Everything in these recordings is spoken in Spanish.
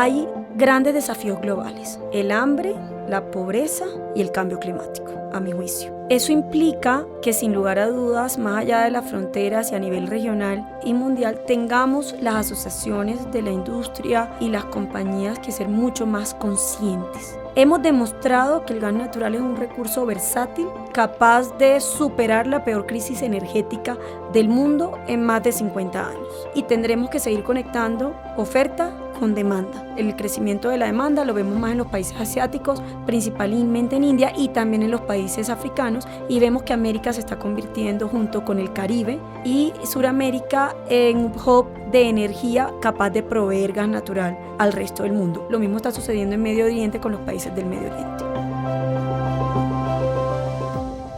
Hay grandes desafíos globales: el hambre, la pobreza y el cambio climático, a mi juicio. Eso implica que, sin lugar a dudas, más allá de las fronteras y a nivel regional y mundial, tengamos las asociaciones de la industria y las compañías que ser mucho más conscientes. Hemos demostrado que el gas natural es un recurso versátil, capaz de superar la peor crisis energética del mundo en más de 50 años. Y tendremos que seguir conectando oferta con demanda. El crecimiento de la demanda lo vemos más en los países asiáticos, principalmente en India y también en los países africanos, y vemos que América se está convirtiendo, junto con el Caribe y Suramérica, en un hub de energía capaz de proveer gas natural al resto del mundo. Lo mismo está sucediendo en Medio Oriente con los países del Medio Oriente.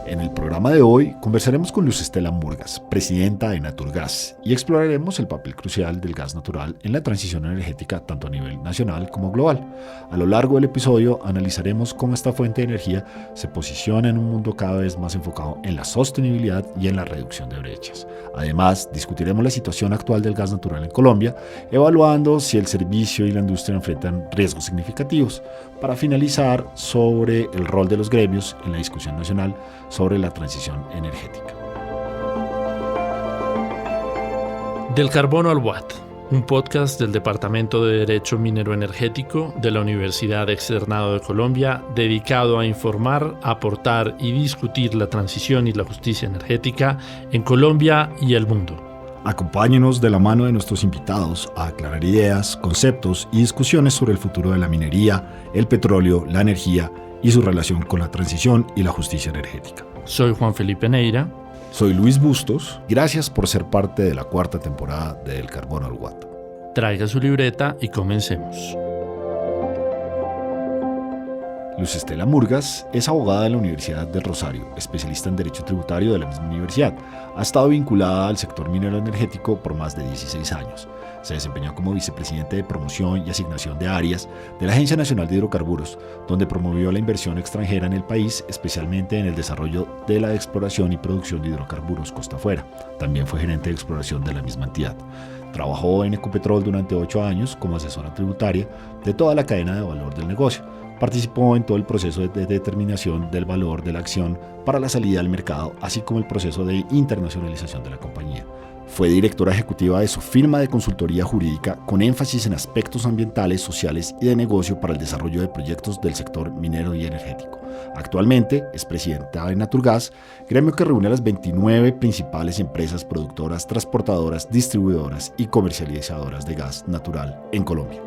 En el programa de hoy conversaremos con Luz Estela Murgas, presidenta de Naturgas, y exploraremos el papel crucial del gas natural en la transición energética tanto a nivel nacional como global. A lo largo del episodio analizaremos cómo esta fuente de energía se posiciona en un mundo cada vez más enfocado en la sostenibilidad y en la reducción de brechas. Además, discutiremos la situación actual del gas natural en Colombia, evaluando si el servicio y la industria enfrentan riesgos significativos. Para finalizar, sobre el rol de los gremios en la discusión nacional sobre la transición energética. Del carbono al watt, un podcast del Departamento de Derecho Minero Energético de la Universidad Externado de Colombia, dedicado a informar, aportar y discutir la transición y la justicia energética en Colombia y el mundo. Acompáñenos de la mano de nuestros invitados a aclarar ideas, conceptos y discusiones sobre el futuro de la minería, el petróleo, la energía y su relación con la transición y la justicia energética. Soy Juan Felipe Neira. Soy Luis Bustos. Gracias por ser parte de la 4ª temporada de Del Carbono al Watt. Traiga su libreta y comencemos. Luz Estela Murgas es abogada de la Universidad del Rosario, especialista en Derecho Tributario de la misma universidad. Ha estado vinculada al sector minero energético por más de 16 años. Se desempeñó como vicepresidente de promoción y asignación de áreas de la Agencia Nacional de Hidrocarburos, donde promovió la inversión extranjera en el país, especialmente en el desarrollo de la exploración y producción de hidrocarburos costa afuera. También fue gerente de exploración de la misma entidad. Trabajó en Ecopetrol durante 8 años como asesora tributaria de toda la cadena de valor del negocio. Participó en todo el proceso de determinación del valor de la acción para la salida al mercado, así como el proceso de internacionalización de la compañía. Fue directora ejecutiva de su firma de consultoría jurídica con énfasis en aspectos ambientales, sociales y de negocio para el desarrollo de proyectos del sector minero y energético. Actualmente es presidenta de Naturgas, gremio que reúne a las 29 principales empresas productoras, transportadoras, distribuidoras y comercializadoras de gas natural en Colombia.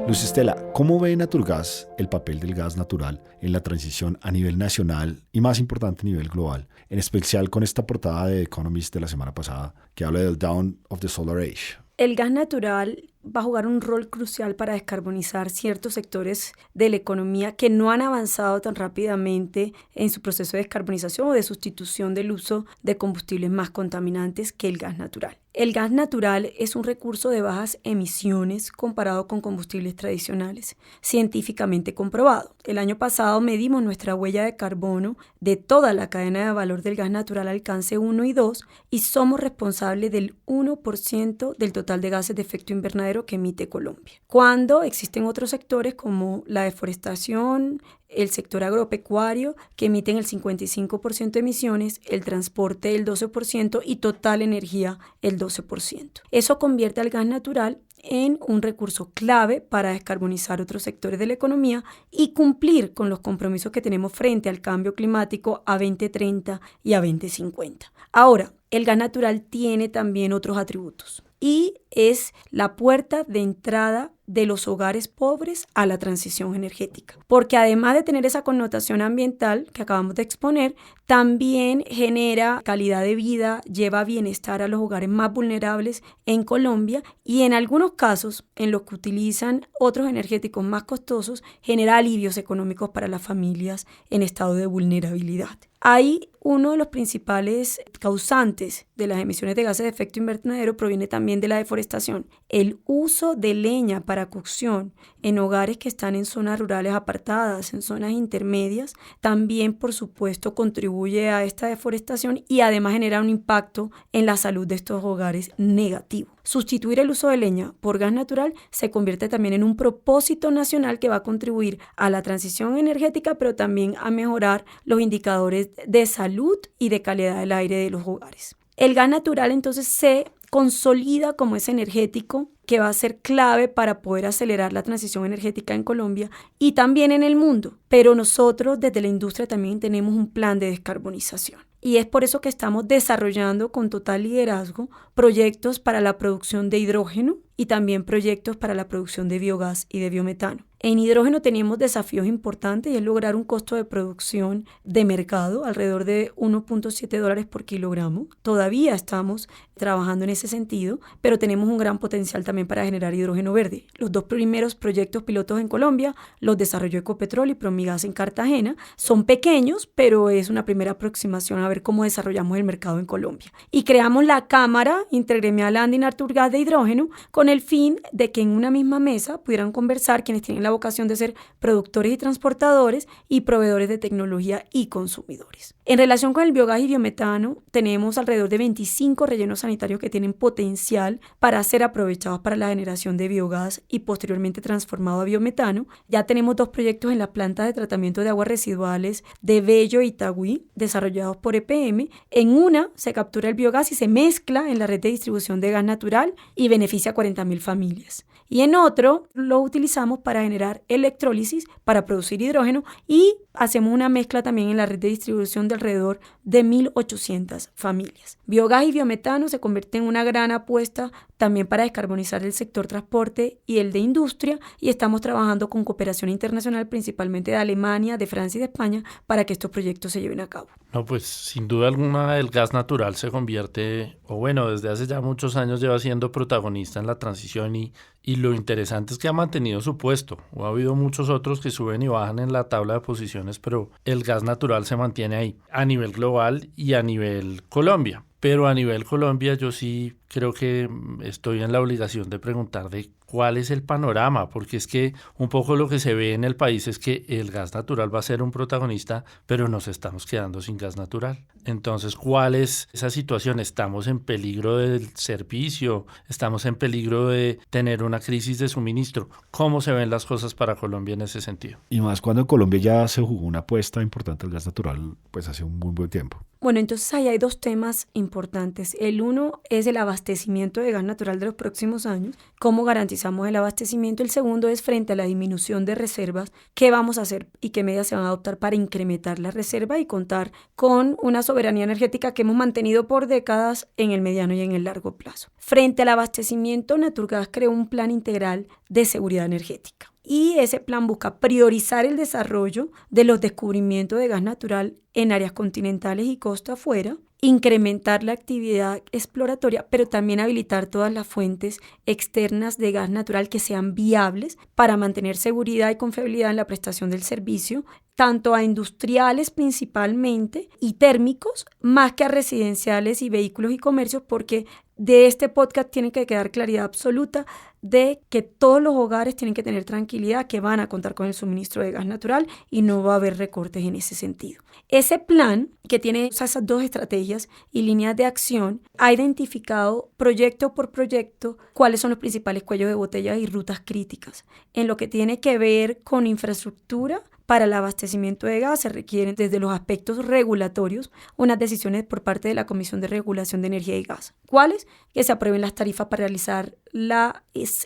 Luz Estela, ¿cómo ve Naturgas el papel del gas natural en la transición a nivel nacional y, más importante, a nivel global? En especial con esta portada de Economist de la semana pasada que habla del Dawn of the Solar Age. El gas natural va a jugar un rol crucial para descarbonizar ciertos sectores de la economía que no han avanzado tan rápidamente en su proceso de descarbonización o de sustitución del uso de combustibles más contaminantes que el gas natural. El gas natural es un recurso de bajas emisiones comparado con combustibles tradicionales, científicamente comprobado. El año pasado medimos nuestra huella de carbono de toda la cadena de valor del gas natural alcance 1 y 2 y somos responsables del 1% del total de gases de efecto invernadero que emite Colombia. Cuando existen otros sectores como la deforestación, el sector agropecuario, que emiten el 55% de emisiones, el transporte el 12% y total energía el 12%. Eso convierte al gas natural en un recurso clave para descarbonizar otros sectores de la economía y cumplir con los compromisos que tenemos frente al cambio climático a 2030 y a 2050. Ahora, el gas natural tiene también otros atributos y es la puerta de entrada de los hogares pobres a la transición energética. Porque además de tener esa connotación ambiental que acabamos de exponer, también genera calidad de vida, lleva bienestar a los hogares más vulnerables en Colombia y en algunos casos, en los que utilizan otros energéticos más costosos, genera alivios económicos para las familias en estado de vulnerabilidad. Ahí uno de los principales causantes de las emisiones de gases de efecto invernadero proviene también de la deforestación. El uso de leña para cocción en hogares que están en zonas rurales apartadas, en zonas intermedias, también por supuesto contribuye a esta deforestación y además genera un impacto en la salud de estos hogares negativo. Sustituir el uso de leña por gas natural se convierte también en un propósito nacional que va a contribuir a la transición energética, pero también a mejorar los indicadores de salud y de calidad del aire de los hogares. El gas natural entonces se consolida como ese energético que va a ser clave para poder acelerar la transición energética en Colombia y también en el mundo. Pero nosotros desde la industria también tenemos un plan de descarbonización. Y es por eso que estamos desarrollando con total liderazgo proyectos para la producción de hidrógeno y también proyectos para la producción de biogás y de biometano. En hidrógeno tenemos desafíos importantes y es lograr un costo de producción de mercado alrededor de $1.7 por kilogramo. Todavía estamos trabajando en ese sentido, pero tenemos un gran potencial también para generar hidrógeno verde. Los 2 primeros proyectos pilotos en Colombia los desarrolló Ecopetrol y Promigas en Cartagena. Son pequeños, pero es una primera aproximación a ver cómo desarrollamos el mercado en Colombia. Y creamos la Cámara Intergremial Andina-Arturgas de Hidrógeno con el fin de que en una misma mesa pudieran conversar quienes tienen la vocación de ser productores y transportadores y proveedores de tecnología y consumidores. En relación con el biogás y biometano, tenemos alrededor de 25 rellenos sanitarios que tienen potencial para ser aprovechados para la generación de biogás y posteriormente transformado a biometano. Ya tenemos 2 proyectos en la planta de tratamiento de aguas residuales de Bello y Itagüí, desarrollados por EPM. En una se captura el biogás y se mezcla en la red de distribución de gas natural y beneficia a 40.000 familias. Y en otro lo utilizamos para generar electrólisis para producir hidrógeno y hacemos una mezcla también en la red de distribución de alrededor de 1.800 familias. Biogás y biometano se convierten en una gran apuesta también para descarbonizar el sector transporte y el de industria y estamos trabajando con cooperación internacional principalmente de Alemania, de Francia y de España para que estos proyectos se lleven a cabo. No, pues sin duda alguna el gas natural se convierte, o bueno, desde hace ya muchos años lleva siendo protagonista en la transición y lo interesante es que ha mantenido su puesto. Ha habido muchos otros que suben y bajan en la tabla de posiciones, pero el gas natural se mantiene ahí a nivel global y a nivel Colombia. Pero a nivel Colombia yo sí creo que estoy en la obligación de preguntar de cuál es el panorama, porque es que un poco lo que se ve en el país es que el gas natural va a ser un protagonista, pero nos estamos quedando sin gas natural. Entonces, ¿cuál es esa situación? ¿Estamos en peligro del servicio? ¿Estamos en peligro de tener una crisis de suministro? ¿Cómo se ven las cosas para Colombia en ese sentido? Y más cuando en Colombia ya se jugó una apuesta importante al gas natural, pues hace un muy buen tiempo. Bueno, entonces ahí hay 2 temas importantes. El uno es el abastecimiento de gas natural de los próximos años, cómo garantizamos el abastecimiento. El segundo es frente a la disminución de reservas, qué vamos a hacer y qué medidas se van a adoptar para incrementar la reserva y contar con una soberanía energética que hemos mantenido por décadas en el mediano y en el largo plazo. Frente al abastecimiento, Naturgas creó un plan integral de seguridad energética. Y ese plan busca priorizar el desarrollo de los descubrimientos de gas natural en áreas continentales y costa afuera, incrementar la actividad exploratoria, pero también habilitar todas las fuentes externas de gas natural que sean viables para mantener seguridad y confiabilidad en la prestación del servicio, tanto a industriales principalmente y térmicos, más que a residenciales y vehículos y comercios, porque de este podcast tiene que quedar claridad absoluta de que todos los hogares tienen que tener tranquilidad que van a contar con el suministro de gas natural y no va a haber recortes en ese sentido. Ese plan, que tiene esas 2 estrategias y líneas de acción, ha identificado proyecto por proyecto cuáles son los principales cuellos de botella y rutas críticas. En lo que tiene que ver con infraestructura, para el abastecimiento de gas se requieren desde los aspectos regulatorios unas decisiones por parte de la Comisión de Regulación de Energía y Gas. ¿Cuáles? Que se aprueben las tarifas para realizar las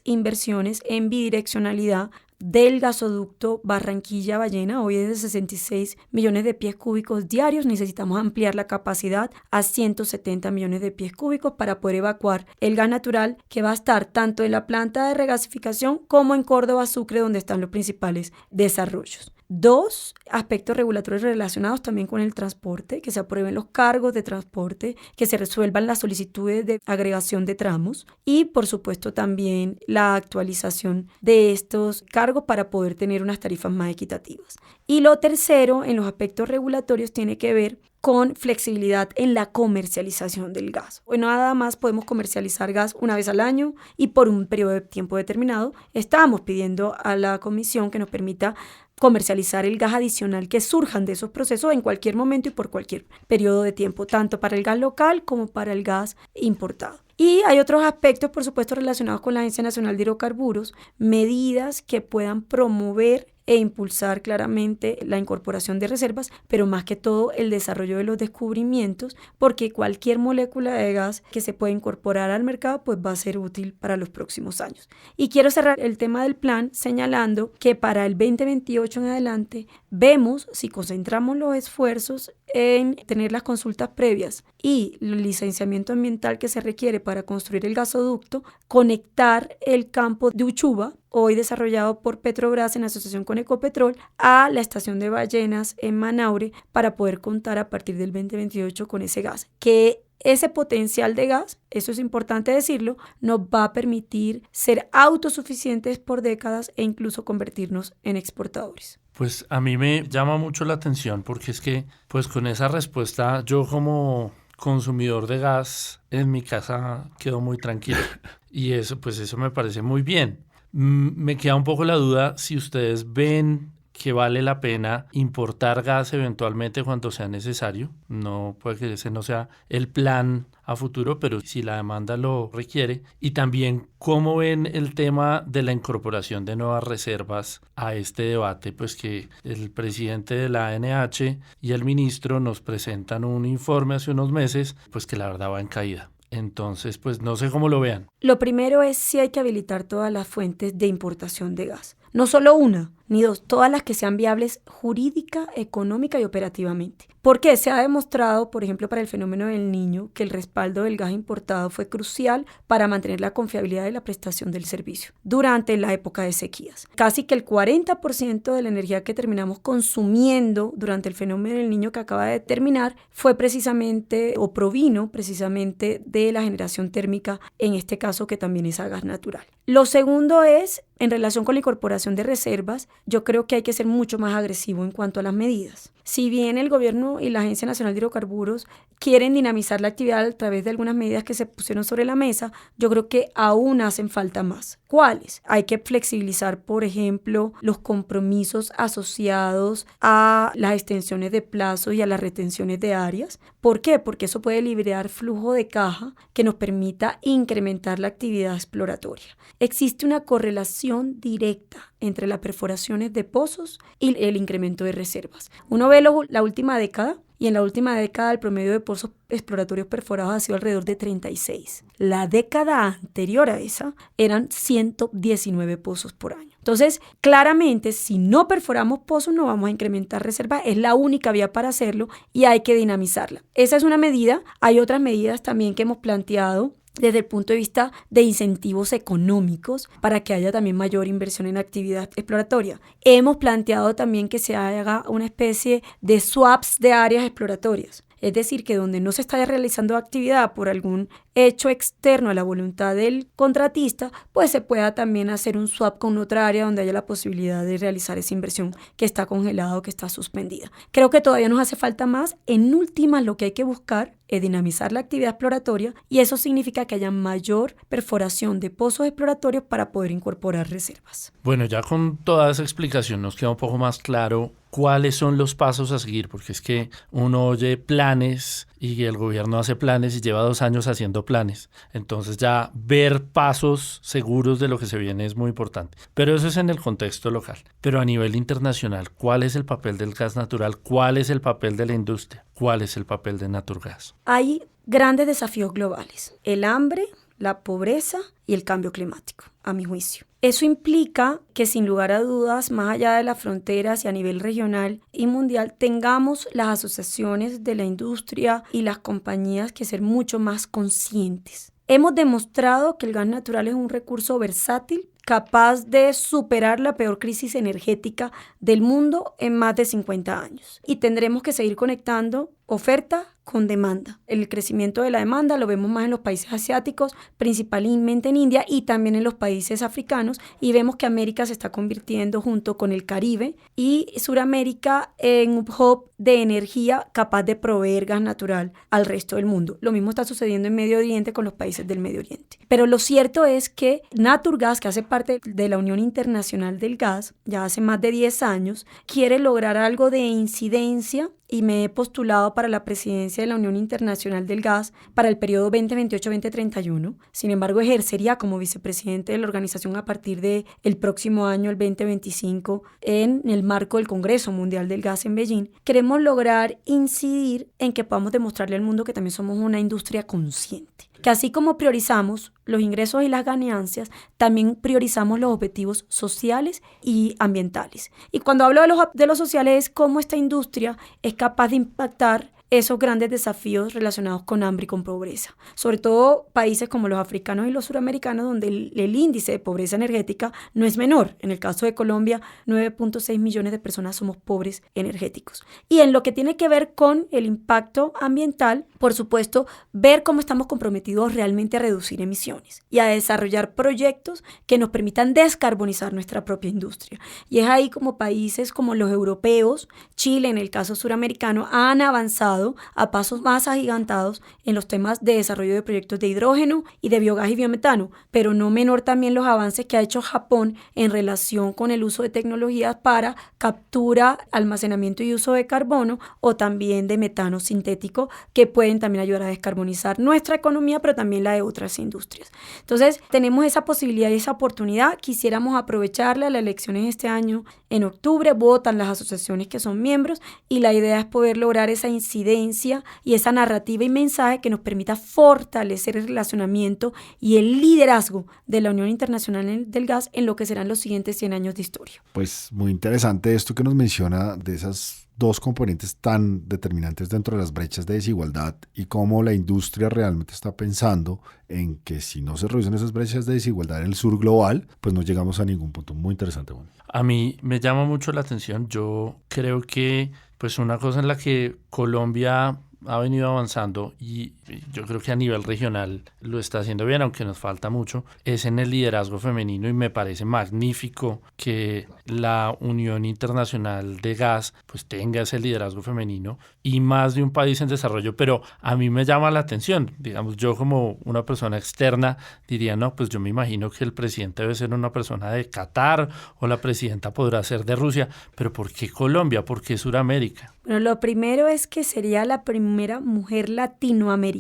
inversiones en bidireccionalidad del gasoducto Barranquilla-Ballena. Hoy es de 66 millones de pies cúbicos diarios. Necesitamos ampliar la capacidad a 170 millones de pies cúbicos para poder evacuar el gas natural que va a estar tanto en la planta de regasificación como en Córdoba, Sucre, donde están los principales desarrollos. 2, aspectos regulatorios relacionados también con el transporte, que se aprueben los cargos de transporte, que se resuelvan las solicitudes de agregación de tramos y, por supuesto, también la actualización de estos cargos para poder tener unas tarifas más equitativas. Y lo tercero, en los aspectos regulatorios, tiene que ver con flexibilidad en la comercialización del gas. Bueno, nada más podemos comercializar gas una vez al año y por un periodo de tiempo determinado. Estamos pidiendo a la Comisión que nos permita comercializar el gas adicional que surjan de esos procesos en cualquier momento y por cualquier periodo de tiempo, tanto para el gas local como para el gas importado. Y hay otros aspectos, por supuesto, relacionados con la Agencia Nacional de Hidrocarburos, medidas que puedan promover e impulsar claramente la incorporación de reservas, pero más que todo el desarrollo de los descubrimientos, porque cualquier molécula de gas que se pueda incorporar al mercado pues va a ser útil para los próximos años. Y quiero cerrar el tema del plan señalando que para el 2028 en adelante vemos, si concentramos los esfuerzos en tener las consultas previas y el licenciamiento ambiental que se requiere para construir el gasoducto, conectar el campo de Uchuva, hoy desarrollado por Petrobras en asociación con Ecopetrol, a la estación de Ballenas en Manaure para poder contar a partir del 2028 con ese gas, que ese potencial de gas, eso es importante decirlo, nos va a permitir ser autosuficientes por décadas e incluso convertirnos en exportadores. Pues a mí me llama mucho la atención porque es que pues con esa respuesta yo como consumidor de gas en mi casa quedo muy tranquilo y eso me parece muy bien. Me queda un poco la duda si ustedes ven que vale la pena importar gas eventualmente cuando sea necesario. No puede que ese no sea el plan a futuro, pero si la demanda lo requiere. Y también cómo ven el tema de la incorporación de nuevas reservas a este debate, pues que el presidente de la ANH y el ministro nos presentan un informe hace unos meses, pues que la verdad va en caída. Entonces, pues no sé cómo lo vean. Lo primero es si hay que habilitar todas las fuentes de importación de gas. No solo una, ni dos, todas las que sean viables jurídica, económica y operativamente. Porque se ha demostrado, por ejemplo, para el fenómeno del Niño, que el respaldo del gas importado fue crucial para mantener la confiabilidad de la prestación del servicio durante la época de sequías. Casi que el 40% de la energía que terminamos consumiendo durante el fenómeno del Niño que acaba de terminar fue precisamente o provino precisamente de la generación térmica, en este caso que también es a gas natural. Lo segundo es, en relación con la incorporación de reservas, yo creo que hay que ser mucho más agresivo en cuanto a las medidas. Si bien el gobierno y la Agencia Nacional de Hidrocarburos quieren dinamizar la actividad a través de algunas medidas que se pusieron sobre la mesa, yo creo que aún hacen falta más. ¿Cuáles? Hay que flexibilizar, por ejemplo, los compromisos asociados a las extensiones de plazos y a las retenciones de áreas. ¿Por qué? Porque eso puede liberar flujo de caja que nos permita incrementar la actividad exploratoria. Existe una correlación directa entre las perforaciones de pozos y el incremento de reservas. Uno ve la última década y en la última década el promedio de pozos exploratorios perforados ha sido alrededor de 36. La década anterior a esa eran 119 pozos por año. Entonces, claramente, si no perforamos pozos, no vamos a incrementar reservas. Es la única vía para hacerlo y hay que dinamizarla. Esa es una medida. Hay otras medidas también que hemos planteado desde el punto de vista de incentivos económicos para que haya también mayor inversión en actividad exploratoria. Hemos planteado también que se haga una especie de swaps de áreas exploratorias. Es decir, que donde no se está realizando actividad por algún hecho externo a la voluntad del contratista, pues se pueda también hacer un swap con otra área donde haya la posibilidad de realizar esa inversión que está congelada o que está suspendida. Creo que todavía nos hace falta más. En últimas, lo que hay que buscar es dinamizar la actividad exploratoria y eso significa que haya mayor perforación de pozos exploratorios para poder incorporar reservas. Bueno, ya con toda esa explicación nos queda un poco más claro cuáles son los pasos a seguir, porque es que uno oye planes y el gobierno hace planes y lleva 2 años haciendo planes. Entonces ya ver pasos seguros de lo que se viene es muy importante. Pero eso es en el contexto local. Pero a nivel internacional, ¿cuál es el papel del gas natural? ¿Cuál es el papel de la industria? ¿Cuál es el papel de Naturgas? Hay grandes desafíos globales. El hambre, la pobreza y el cambio climático, a mi juicio. Eso implica que sin lugar a dudas, más allá de las fronteras y a nivel regional y mundial, tengamos las asociaciones de la industria y las compañías que ser mucho más conscientes. Hemos demostrado que el gas natural es un recurso versátil, capaz de superar la peor crisis energética del mundo en más de 50 años. Y tendremos que seguir conectando oferta con demanda. El crecimiento de la demanda lo vemos más en los países asiáticos, principalmente en India y también en los países africanos, y vemos que América se está convirtiendo junto con el Caribe y Suramérica en un hub de energía capaz de proveer gas natural al resto del mundo. Lo mismo está sucediendo en Medio Oriente con los países del Medio Oriente. Pero lo cierto es que Naturgas, que hace parte de la Unión Internacional del Gas, ya hace más de 10 años, quiere lograr algo de incidencia y me he postulado para la presidencia de la Unión Internacional del Gas para el periodo 2028-2031. Sin embargo, ejercería como vicepresidente de la organización a partir del próximo año, el 2025, en el marco del Congreso Mundial del Gas en Beijing. Queremos lograr incidir en que podamos demostrarle al mundo que también somos una industria consciente. Que así como priorizamos los ingresos y las ganancias, también priorizamos los objetivos sociales y ambientales. Y cuando hablo de los sociales es cómo esta industria es capaz de impactar esos grandes desafíos relacionados con hambre y con pobreza. Sobre todo países como los africanos y los suramericanos, donde el índice de pobreza energética no es menor. En el caso de Colombia, 9.6 millones de personas somos pobres energéticos. Y en lo que tiene que ver con el impacto ambiental, por supuesto, ver cómo estamos comprometidos realmente a reducir emisiones y a desarrollar proyectos que nos permitan descarbonizar nuestra propia industria. Y es ahí como países como los europeos, Chile en el caso suramericano, han avanzado a pasos más agigantados en los temas de desarrollo de proyectos de hidrógeno y de biogás y biometano, pero no menor también los avances que ha hecho Japón en relación con el uso de tecnologías para captura, almacenamiento y uso de carbono o también de metano sintético, que pueden también ayudar a descarbonizar nuestra economía, pero también la de otras industrias. Entonces, tenemos esa posibilidad y esa oportunidad. Quisiéramos aprovecharla. Las elecciones este año en octubre, votan las asociaciones que son miembros y la idea es poder lograr esa incidencia y esa narrativa y mensaje que nos permita fortalecer el relacionamiento y el liderazgo de la Unión Internacional del Gas en lo que serán los siguientes 100 años de historia. Pues muy interesante esto que nos menciona de esas dos componentes tan determinantes dentro de las brechas de desigualdad y cómo la industria realmente está pensando en que si no se reducen esas brechas de desigualdad en el sur global, pues no llegamos a ningún punto. Muy interesante, bueno. A mí me llama mucho la atención. Yo creo que pues una cosa en la que Colombia ha venido avanzando y yo creo que a nivel regional lo está haciendo bien, aunque nos falta mucho, es en el liderazgo femenino, y me parece magnífico que la Unión Internacional de Gas pues tenga ese liderazgo femenino y más de un país en desarrollo. Pero a mí me llama la atención, digamos, yo como una persona externa diría, no, pues yo me imagino que el presidente debe ser una persona de Qatar o la presidenta podrá ser de Rusia, pero ¿por qué Colombia? ¿Por qué Suramérica? Bueno, lo primero es que sería la primera mujer latinoamericana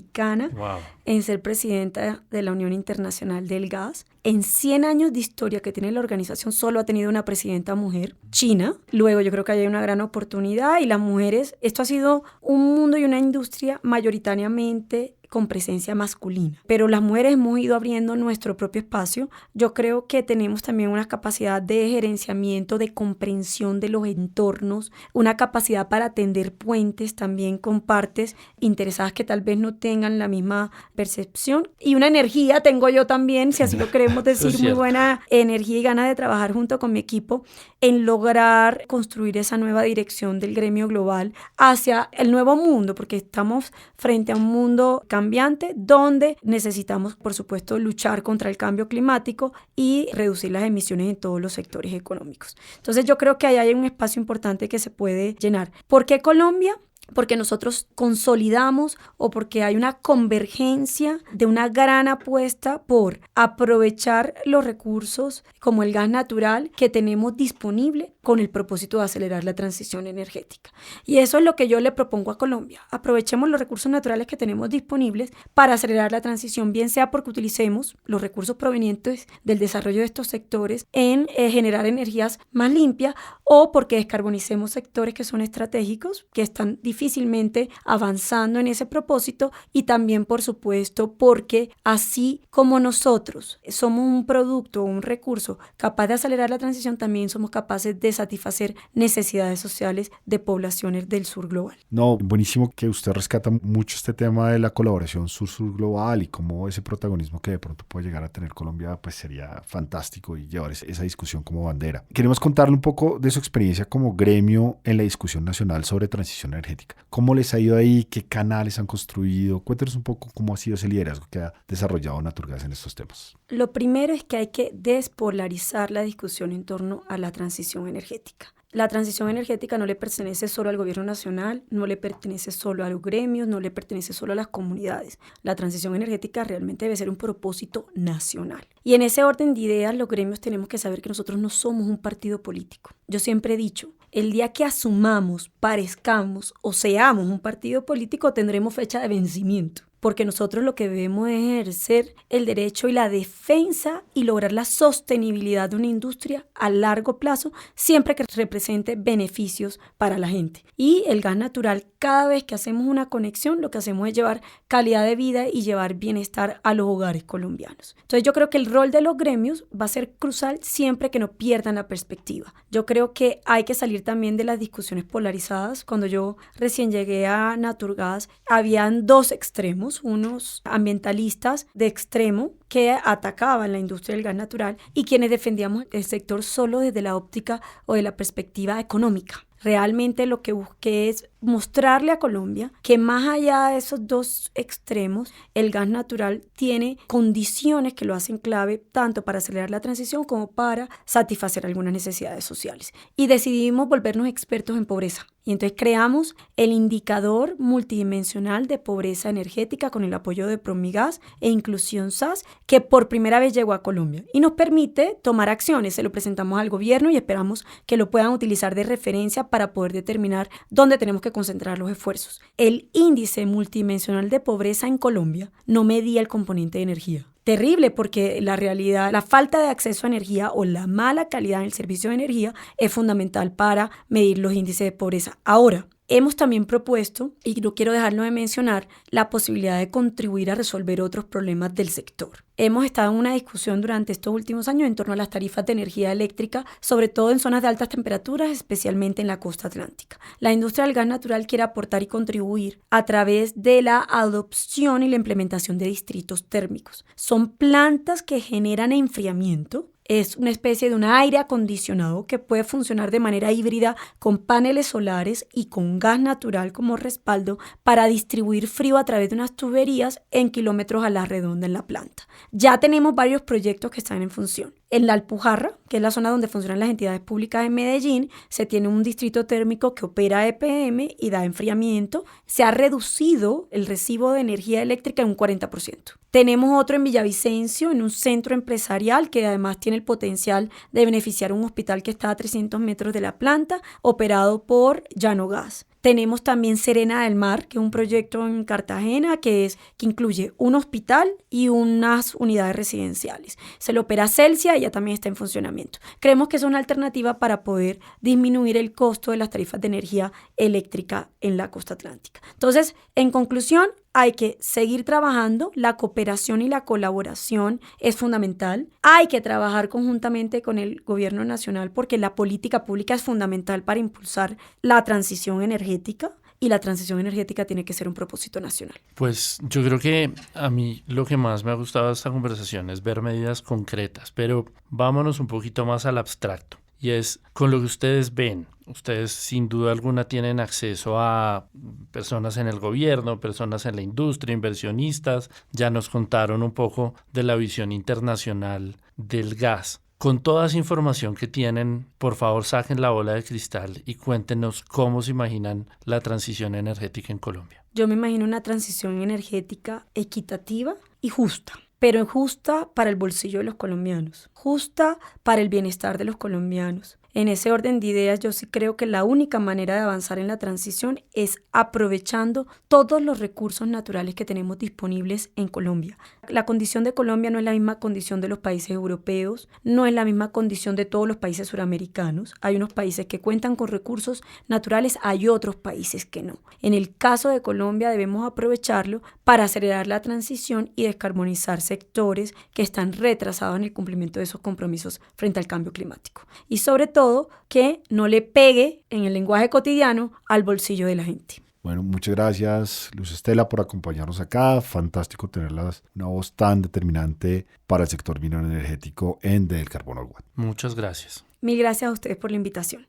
en ser presidenta de la Unión Internacional del Gas. En 100 años de historia que tiene la organización, solo ha tenido una presidenta mujer, China. Luego yo creo que hay una gran oportunidad y las mujeres, esto ha sido un mundo y una industria mayoritariamente con presencia masculina, pero las mujeres hemos ido abriendo nuestro propio espacio. Yo creo que tenemos también una capacidad de gerenciamiento, de comprensión de los entornos, una capacidad para atender puentes también con partes interesadas que tal vez no tengan la misma percepción, y una energía tengo yo también, si así lo queremos decir, muy buena energía y ganas de trabajar junto con mi equipo en lograr construir esa nueva dirección del gremio global hacia el nuevo mundo, porque estamos frente a un mundo cambiante donde necesitamos, por supuesto, luchar contra el cambio climático y reducir las emisiones en todos los sectores económicos. Entonces yo creo que ahí hay un espacio importante que se puede llenar. ¿Por qué Colombia? Porque nosotros consolidamos o porque hay una convergencia de una gran apuesta por aprovechar los recursos como el gas natural que tenemos disponible con el propósito de acelerar la transición energética. Y eso es lo que yo le propongo a Colombia. Aprovechemos los recursos naturales que tenemos disponibles para acelerar la transición, bien sea porque utilicemos los recursos provenientes del desarrollo de estos sectores en generar energías más limpias o porque descarbonicemos sectores que son estratégicos, que están diferentes difícilmente avanzando en ese propósito, y también, por supuesto, porque así como nosotros somos un producto, un recurso capaz de acelerar la transición, también somos capaces de satisfacer necesidades sociales de poblaciones del sur global. No, buenísimo que usted rescata mucho este tema de la colaboración sur-sur global y cómo ese protagonismo que de pronto puede llegar a tener Colombia pues sería fantástico, y llevar esa discusión como bandera. Queremos contarle un poco de su experiencia como gremio en la discusión nacional sobre transición energética. ¿Cómo les ha ido ahí? ¿Qué canales han construido? Cuéntenos un poco cómo ha sido ese liderazgo que ha desarrollado Naturgas en estos temas. Lo primero es que hay que despolarizar la discusión en torno a la transición energética. La transición energética no le pertenece solo al gobierno nacional, no le pertenece solo a los gremios, no le pertenece solo a las comunidades. La transición energética realmente debe ser un propósito nacional. Y en ese orden de ideas, los gremios tenemos que saber que nosotros no somos un partido político. Yo siempre he dicho, el día que asumamos, parezcamos o seamos un partido político, tendremos fecha de vencimiento. Porque nosotros lo que debemos es ejercer el derecho y la defensa y lograr la sostenibilidad de una industria a largo plazo, siempre que represente beneficios para la gente. Y el gas natural, cada vez que hacemos una conexión, lo que hacemos es llevar calidad de vida y llevar bienestar a los hogares colombianos. Entonces yo creo que el rol de los gremios va a ser crucial siempre que no pierdan la perspectiva. Yo creo que hay que salir también de las discusiones polarizadas. Cuando yo recién llegué a Naturgas, habían dos extremos. Unos ambientalistas de extremo que atacaban la industria del gas natural y quienes defendíamos el sector solo desde la óptica o de la perspectiva económica. Realmente lo que busqué es mostrarle a Colombia que más allá de esos dos extremos, el gas natural tiene condiciones que lo hacen clave tanto para acelerar la transición como para satisfacer algunas necesidades sociales. Y decidimos volvernos expertos en pobreza. Y entonces creamos el indicador multidimensional de pobreza energética con el apoyo de Promigas e Inclusión SAS, que por primera vez llegó a Colombia y nos permite tomar acciones. Se lo presentamos al gobierno y esperamos que lo puedan utilizar de referencia para poder determinar dónde tenemos que concentrar los esfuerzos. El índice multidimensional de pobreza en Colombia no medía el componente de energía. Terrible, porque la realidad, la falta de acceso a energía o la mala calidad en el servicio de energía es fundamental para medir los índices de pobreza. Ahora, hemos también propuesto, y no quiero dejarlo de mencionar, la posibilidad de contribuir a resolver otros problemas del sector. Hemos estado en una discusión durante estos últimos años en torno a las tarifas de energía eléctrica, sobre todo en zonas de altas temperaturas, especialmente en la costa atlántica. La industria del gas natural quiere aportar y contribuir a través de la adopción y la implementación de distritos térmicos. Son plantas que generan enfriamiento. Es una especie de un aire acondicionado que puede funcionar de manera híbrida con paneles solares y con gas natural como respaldo para distribuir frío a través de unas tuberías en kilómetros a la redonda en la planta. Ya tenemos varios proyectos que están en función. En la Alpujarra, que es la zona donde funcionan las entidades públicas de Medellín, se tiene un distrito térmico que opera EPM y da enfriamiento. Se ha reducido el recibo de energía eléctrica en un 40%. Tenemos otro en Villavicencio, en un centro empresarial que además tiene el potencial de beneficiar un hospital que está a 300 metros de la planta, operado por Llanogas. Tenemos también Serena del Mar, que es un proyecto en Cartagena que incluye un hospital y unas unidades residenciales. Se lo opera Celsia y ya también está en funcionamiento. Creemos que es una alternativa para poder disminuir el costo de las tarifas de energía eléctrica en la costa atlántica. Entonces, en conclusión, hay que seguir trabajando, la cooperación y la colaboración es fundamental. Hay que trabajar conjuntamente con el gobierno nacional porque la política pública es fundamental para impulsar la transición energética y la transición energética tiene que ser un propósito nacional. Pues yo creo que a mí lo que más me ha gustado de esta conversación es ver medidas concretas, pero vámonos un poquito más al abstracto. Y es con lo que ustedes ven. Ustedes sin duda alguna tienen acceso a personas en el gobierno, personas en la industria, inversionistas. Ya nos contaron un poco de la visión internacional del gas. Con toda esa información que tienen, por favor saquen la bola de cristal y cuéntenos cómo se imaginan la transición energética en Colombia. Yo me imagino una transición energética equitativa y justa. Pero justa para el bolsillo de los colombianos, justa para el bienestar de los colombianos, En ese orden de ideas, yo sí creo que la única manera de avanzar en la transición es aprovechando todos los recursos naturales que tenemos disponibles en Colombia. La condición de Colombia no es la misma condición de los países europeos, no es la misma condición de todos los países suramericanos. Hay unos países que cuentan con recursos naturales, hay otros países que no. En el caso de Colombia debemos aprovecharlo para acelerar la transición y descarbonizar sectores que están retrasados en el cumplimiento de esos compromisos frente al cambio climático. Y sobre todo, que no le pegue en el lenguaje cotidiano al bolsillo de la gente. Bueno, muchas gracias, Luz Estela, por acompañarnos acá. Fantástico tenerlas, una voz tan determinante para el sector minero energético en Del Carbono al Watt. Muchas gracias. Mil gracias a ustedes por la invitación.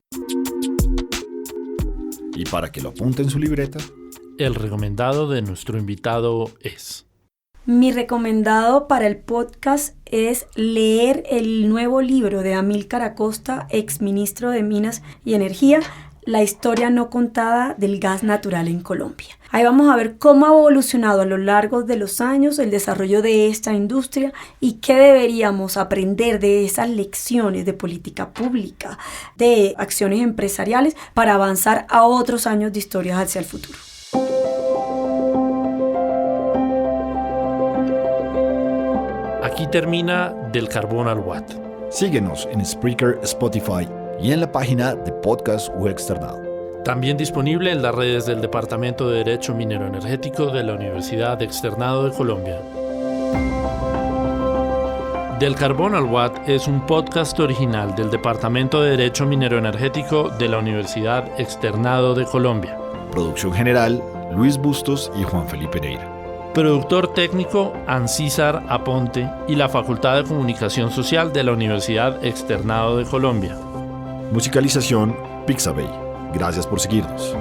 Y para que lo apunte en su libreta, el recomendado de nuestro invitado es... Mi recomendado para el podcast es leer el nuevo libro de Amílcar Acosta, exministro de Minas y Energía, La historia no contada del gas natural en Colombia. Ahí vamos a ver cómo ha evolucionado a lo largo de los años el desarrollo de esta industria y qué deberíamos aprender de esas lecciones de política pública, de acciones empresariales para avanzar a otros años de historia hacia el futuro. Aquí termina Del Carbono al Watt. síguenos en Spreaker, Spotify y en la página de Podcast U Externado. También disponible en las redes del Departamento de Derecho Minero Energético de la Universidad Externado de Colombia. Del Carbono al Watt es un podcast original del Departamento de Derecho Minero Energético de la Universidad Externado de Colombia. Producción general, Luis Bustos y Juan Felipe Neira. Productor técnico, Ancísar Aponte y la Facultad de Comunicación Social de la Universidad Externado de Colombia. Musicalización, Pixabay. Gracias por seguirnos.